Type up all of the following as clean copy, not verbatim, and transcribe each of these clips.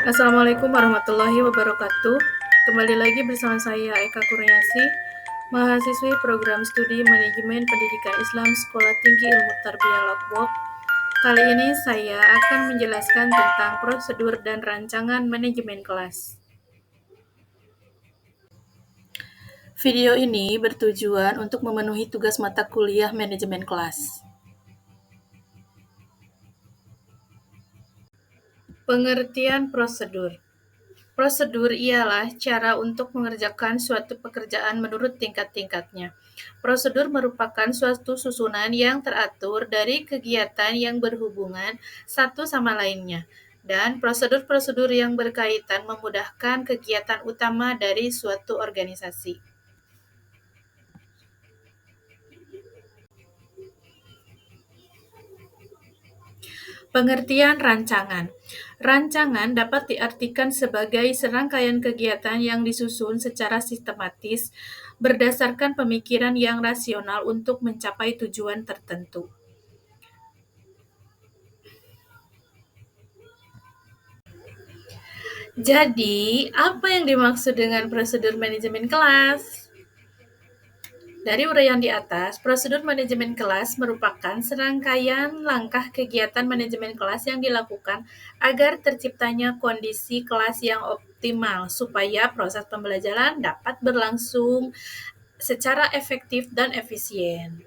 Assalamualaikum warahmatullahi wabarakatuh. Kembali lagi bersama saya Eka Kurniasi, mahasiswi program studi Manajemen Pendidikan Islam Sekolah Tinggi Ilmu Tarbiyah Lombok. Kali ini saya akan menjelaskan tentang prosedur dan rancangan manajemen kelas. Video ini bertujuan untuk memenuhi tugas mata kuliah manajemen kelas. Pengertian prosedur. Prosedur ialah cara untuk mengerjakan suatu pekerjaan menurut tingkat-tingkatnya. Prosedur merupakan suatu susunan yang teratur dari kegiatan yang berhubungan satu sama lainnya, dan prosedur-prosedur yang berkaitan memudahkan kegiatan utama dari suatu organisasi. Pengertian rancangan. Rancangan dapat diartikan sebagai serangkaian kegiatan yang disusun secara sistematis berdasarkan pemikiran yang rasional untuk mencapai tujuan tertentu. Jadi, apa yang dimaksud dengan prosedur manajemen kelas? Dari uraian di atas, prosedur manajemen kelas merupakan serangkaian langkah kegiatan manajemen kelas yang dilakukan agar terciptanya kondisi kelas yang optimal supaya proses pembelajaran dapat berlangsung secara efektif dan efisien.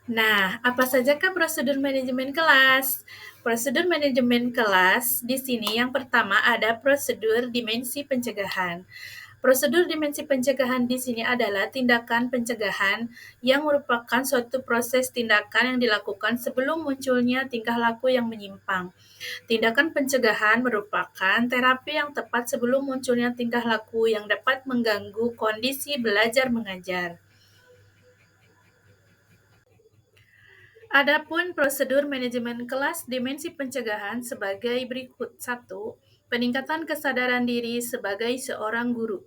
Nah, apa sajakah prosedur manajemen kelas? Prosedur manajemen kelas di sini yang pertama ada prosedur dimensi pencegahan. Prosedur dimensi pencegahan di sini adalah tindakan pencegahan yang merupakan suatu proses tindakan yang dilakukan sebelum munculnya tingkah laku yang menyimpang. Tindakan pencegahan merupakan terapi yang tepat sebelum munculnya tingkah laku yang dapat mengganggu kondisi belajar mengajar. Adapun prosedur manajemen kelas dimensi pencegahan sebagai berikut. 1. Peningkatan kesadaran diri sebagai seorang guru.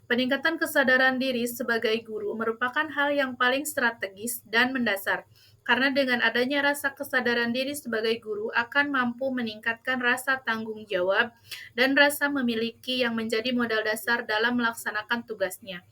Peningkatan kesadaran diri sebagai guru merupakan hal yang paling strategis dan mendasar, karena dengan adanya rasa kesadaran diri sebagai guru akan mampu meningkatkan rasa tanggung jawab dan rasa memiliki yang menjadi modal dasar dalam melaksanakan tugasnya.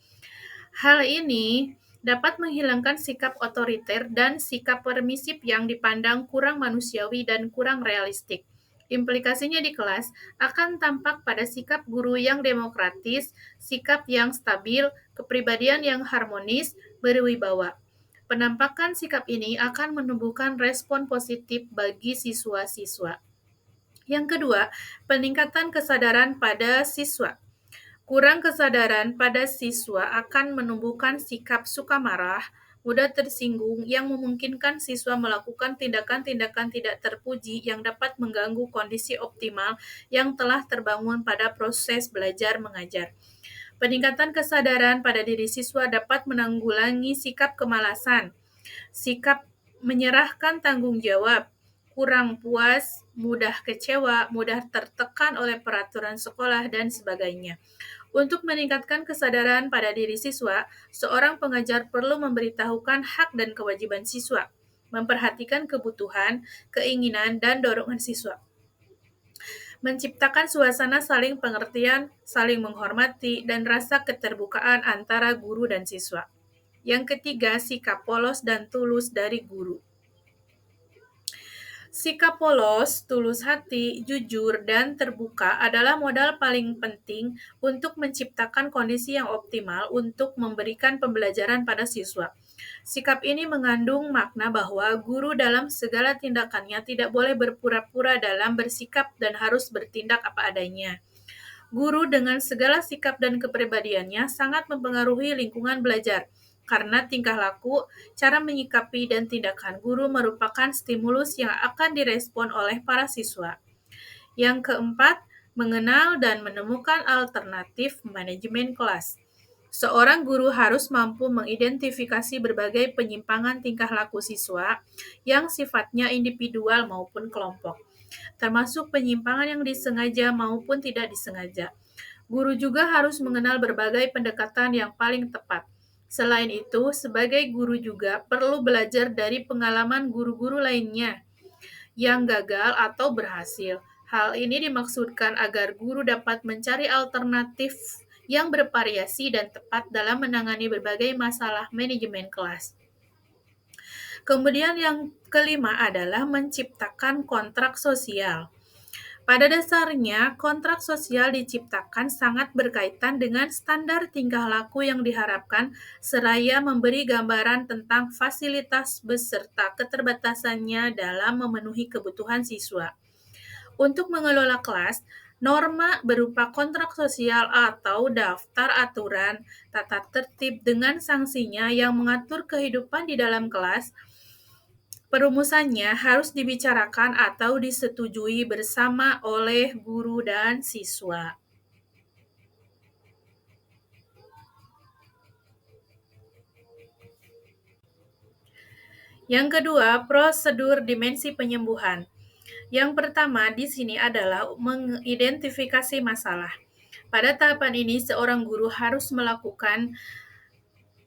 Hal ini dapat menghilangkan sikap otoriter dan sikap permisif yang dipandang kurang manusiawi dan kurang realistik. Implikasinya di kelas akan tampak pada sikap guru yang demokratis, sikap yang stabil, kepribadian yang harmonis, berwibawa. Penampakan sikap ini akan menumbuhkan respon positif bagi siswa-siswa. Yang kedua, peningkatan kesadaran pada siswa. Kurang kesadaran pada siswa akan menumbuhkan sikap suka marah, mudah tersinggung, yang memungkinkan siswa melakukan tindakan-tindakan tidak terpuji yang dapat mengganggu kondisi optimal yang telah terbangun pada proses belajar mengajar. Peningkatan kesadaran pada diri siswa dapat menanggulangi sikap kemalasan, sikap menyerahkan tanggung jawab, kurang puas, mudah kecewa, mudah tertekan oleh peraturan sekolah, dan sebagainya. Untuk meningkatkan kesadaran pada diri siswa, seorang pengajar perlu memberitahukan hak dan kewajiban siswa, memperhatikan kebutuhan, keinginan, dan dorongan siswa, menciptakan suasana saling pengertian, saling menghormati, dan rasa keterbukaan antara guru dan siswa. Yang ketiga, sikap polos dan tulus dari guru. Sikap polos, tulus hati, jujur, dan terbuka adalah modal paling penting untuk menciptakan kondisi yang optimal untuk memberikan pembelajaran pada siswa. Sikap ini mengandung makna bahwa guru dalam segala tindakannya tidak boleh berpura-pura dalam bersikap dan harus bertindak apa adanya. Guru dengan segala sikap dan kepribadiannya sangat mempengaruhi lingkungan belajar, karena tingkah laku, cara menyikapi, dan tindakan guru merupakan stimulus yang akan direspon oleh para siswa. Yang keempat, mengenal dan menemukan alternatif manajemen kelas. Seorang guru harus mampu mengidentifikasi berbagai penyimpangan tingkah laku siswa yang sifatnya individual maupun kelompok, termasuk penyimpangan yang disengaja maupun tidak disengaja. Guru juga harus mengenal berbagai pendekatan yang paling tepat. Selain itu, sebagai guru juga perlu belajar dari pengalaman guru-guru lainnya yang gagal atau berhasil. Hal ini dimaksudkan agar guru dapat mencari alternatif yang bervariasi dan tepat dalam menangani berbagai masalah manajemen kelas. Kemudian yang kelima adalah menciptakan kontrak sosial. Pada dasarnya, kontrak sosial diciptakan sangat berkaitan dengan standar tingkah laku yang diharapkan, seraya memberi gambaran tentang fasilitas beserta keterbatasannya dalam memenuhi kebutuhan siswa. Untuk mengelola kelas, norma berupa kontrak sosial atau daftar aturan tata tertib dengan sanksinya yang mengatur kehidupan di dalam kelas. Perumusannya harus dibicarakan atau disetujui bersama oleh guru dan siswa. Yang kedua, prosedur dimensi penyembuhan. Yang pertama di sini adalah mengidentifikasi masalah. Pada tahapan ini, seorang guru harus melakukan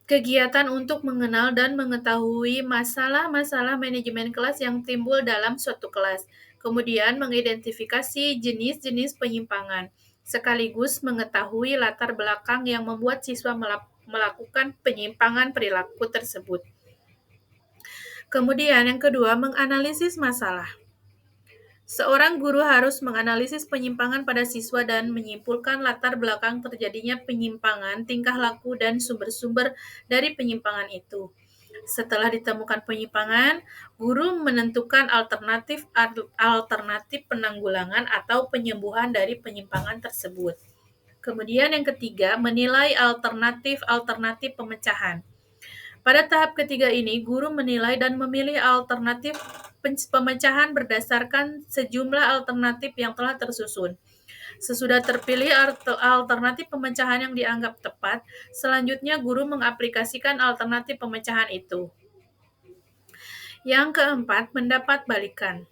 kegiatan untuk mengenal dan mengetahui masalah-masalah manajemen kelas yang timbul dalam suatu kelas, kemudian mengidentifikasi jenis-jenis penyimpangan, sekaligus mengetahui latar belakang yang membuat siswa melakukan penyimpangan perilaku tersebut. Kemudian yang kedua, menganalisis masalah. Seorang guru harus menganalisis penyimpangan pada siswa dan menyimpulkan latar belakang terjadinya penyimpangan, tingkah laku, dan sumber-sumber dari penyimpangan itu. Setelah ditemukan penyimpangan, guru menentukan alternatif penanggulangan atau penyembuhan dari penyimpangan tersebut. Kemudian yang ketiga, menilai alternatif pemecahan. Pada tahap ketiga ini, guru menilai dan memilih alternatif pemecahan berdasarkan sejumlah alternatif yang telah tersusun. Sesudah terpilih alternatif pemecahan yang dianggap tepat, selanjutnya guru mengaplikasikan alternatif pemecahan itu. Yang keempat, mendapat balikan.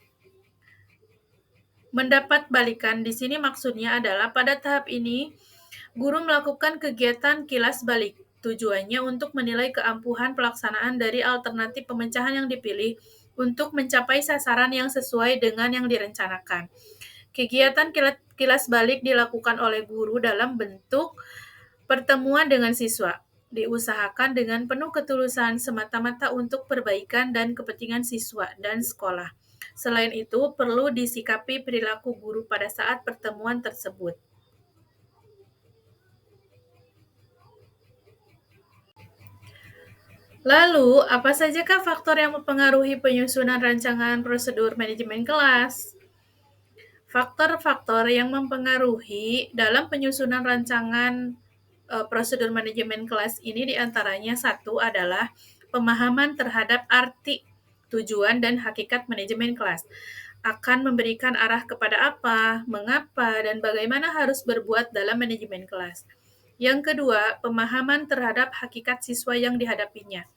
Mendapat balikan di sini maksudnya adalah pada tahap ini guru melakukan kegiatan kilas balik. Tujuannya untuk menilai keampuhan pelaksanaan dari alternatif pemecahan yang dipilih untuk mencapai sasaran yang sesuai dengan yang direncanakan. Kegiatan kilas balik dilakukan oleh guru dalam bentuk pertemuan dengan siswa. Diusahakan dengan penuh ketulusan semata-mata untuk perbaikan dan kepentingan siswa dan sekolah. Selain itu, perlu disikapi perilaku guru pada saat pertemuan tersebut. Lalu, apa sajakah faktor yang mempengaruhi penyusunan rancangan prosedur manajemen kelas? Faktor-faktor yang mempengaruhi dalam penyusunan rancangan prosedur manajemen kelas ini diantaranya satu adalah pemahaman terhadap arti, tujuan, dan hakikat manajemen kelas. Akan memberikan arah kepada apa, mengapa, dan bagaimana harus berbuat dalam manajemen kelas. Yang kedua, pemahaman terhadap hakikat siswa yang dihadapinya.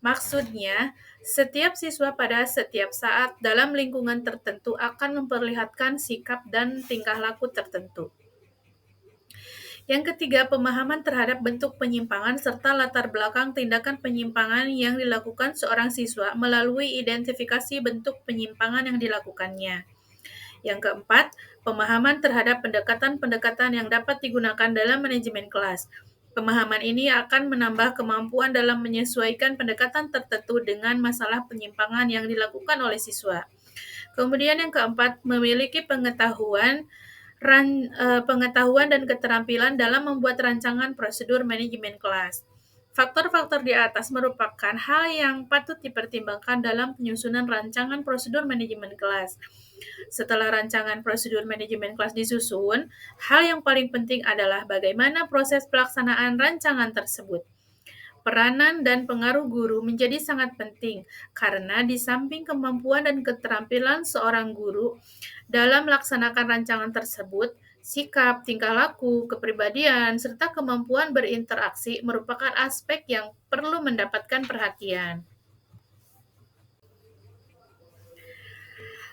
Maksudnya, setiap siswa pada setiap saat dalam lingkungan tertentu akan memperlihatkan sikap dan tingkah laku tertentu. Yang ketiga, pemahaman terhadap bentuk penyimpangan serta latar belakang tindakan penyimpangan yang dilakukan seorang siswa melalui identifikasi bentuk penyimpangan yang dilakukannya. Yang keempat, pemahaman terhadap pendekatan-pendekatan yang dapat digunakan dalam manajemen kelas. Pemahaman ini akan menambah kemampuan dalam menyesuaikan pendekatan tertentu dengan masalah penyimpangan yang dilakukan oleh siswa. Kemudian yang keempat, memiliki pengetahuan dan keterampilan dalam membuat rancangan prosedur manajemen kelas. Faktor-faktor di atas merupakan hal yang patut dipertimbangkan dalam penyusunan rancangan prosedur manajemen kelas. Setelah rancangan prosedur manajemen kelas disusun, hal yang paling penting adalah bagaimana proses pelaksanaan rancangan tersebut. Peranan dan pengaruh guru menjadi sangat penting karena di samping kemampuan dan keterampilan seorang guru dalam melaksanakan rancangan tersebut, sikap, tingkah laku, kepribadian, serta kemampuan berinteraksi merupakan aspek yang perlu mendapatkan perhatian.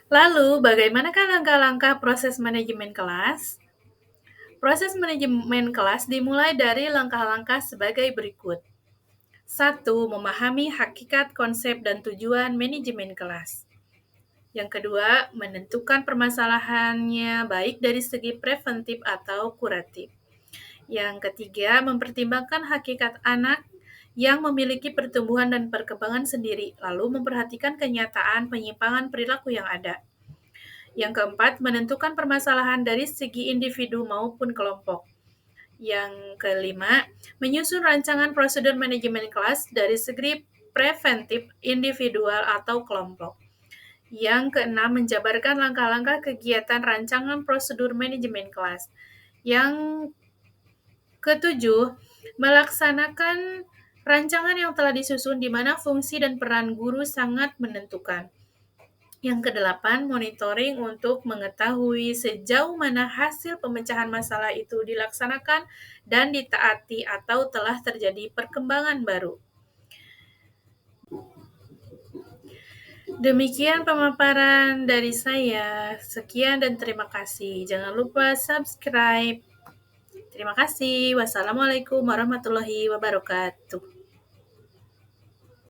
Lalu, bagaimanakah langkah-langkah proses manajemen kelas? Proses manajemen kelas dimulai dari langkah-langkah sebagai berikut. 1. Memahami hakikat, konsep, dan tujuan manajemen kelas. Yang kedua, menentukan permasalahannya baik dari segi preventif atau kuratif. Yang ketiga, mempertimbangkan hakikat anak yang memiliki pertumbuhan dan perkembangan sendiri, lalu memperhatikan kenyataan penyimpangan perilaku yang ada. Yang keempat, menentukan permasalahan dari segi individu maupun kelompok. Yang kelima, menyusun rancangan prosedur manajemen kelas dari segi preventif, individual, atau kelompok. Yang keenam, menjabarkan langkah-langkah kegiatan rancangan prosedur manajemen kelas. Yang ketujuh, melaksanakan rancangan yang telah disusun di mana fungsi dan peran guru sangat menentukan. Yang kedelapan, monitoring untuk mengetahui sejauh mana hasil pemecahan masalah itu dilaksanakan dan ditaati atau telah terjadi perkembangan baru. Demikian pemaparan dari saya. Sekian dan terima kasih. Jangan lupa subscribe. Terima kasih. Wassalamualaikum warahmatullahi wabarakatuh.